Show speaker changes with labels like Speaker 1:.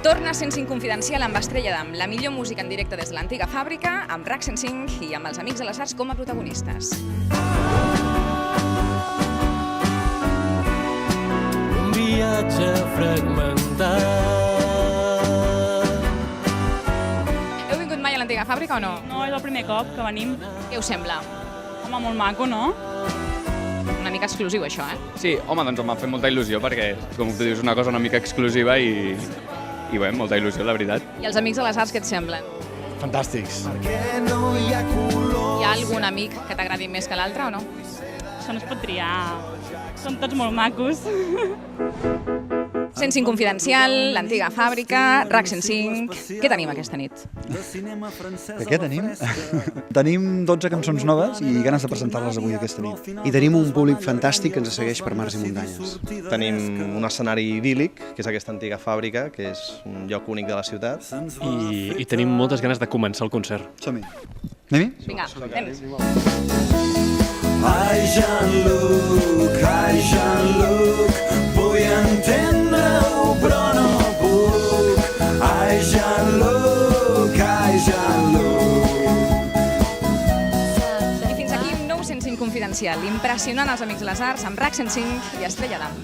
Speaker 1: Torna 105 Confidencial amb Estrella d'Am, la millor música en directe des de l'antiga fàbrica, amb RAC 105 i amb els Amics de les Arts com a protagonistes.
Speaker 2: Un viatge fragmentat.
Speaker 1: Heu vingut mai a l'antiga fàbrica o no?
Speaker 3: No, és el primer cop que venim.
Speaker 1: Què us sembla?
Speaker 3: Home, molt maco, no?
Speaker 1: Una mica exclusiu, això,
Speaker 4: Sí, home, doncs m'ha fet molta il·lusió perquè, com tu dius, una cosa una mica exclusiva i bé, molta il·lusió, la veritat.
Speaker 1: I els Amics de les Arts, què et semblen?
Speaker 5: Fantàstics.
Speaker 1: Hi ha algun amic que t'agradi més que l'altre o no?
Speaker 3: Això no es pot triar. Són tots molt macos.
Speaker 1: 105 Confidencial, l'antiga fàbrica, RAC 105... Què tenim aquesta nit?
Speaker 5: Què tenim? Tenim 12 cançons noves i ganes de presentar-les avui aquesta nit.
Speaker 6: I tenim un públic fantàstic que ens segueix per mars i muntanyes.
Speaker 7: Tenim un escenari idíl·lic, que és aquesta antiga fàbrica, que és un lloc únic de la ciutat.
Speaker 8: I tenim moltes ganes de començar el concert.
Speaker 5: Som-hi. Anem-hi?
Speaker 1: Vinga, anem.
Speaker 2: Ai, Jean-Luc, vull entendre-ho, però no puc. Ai, Jean-Luc.
Speaker 1: I fins aquí un nou 105 Confidencial, impressionant els Amics de les Arts amb RAC 105 i Estrella d'Am.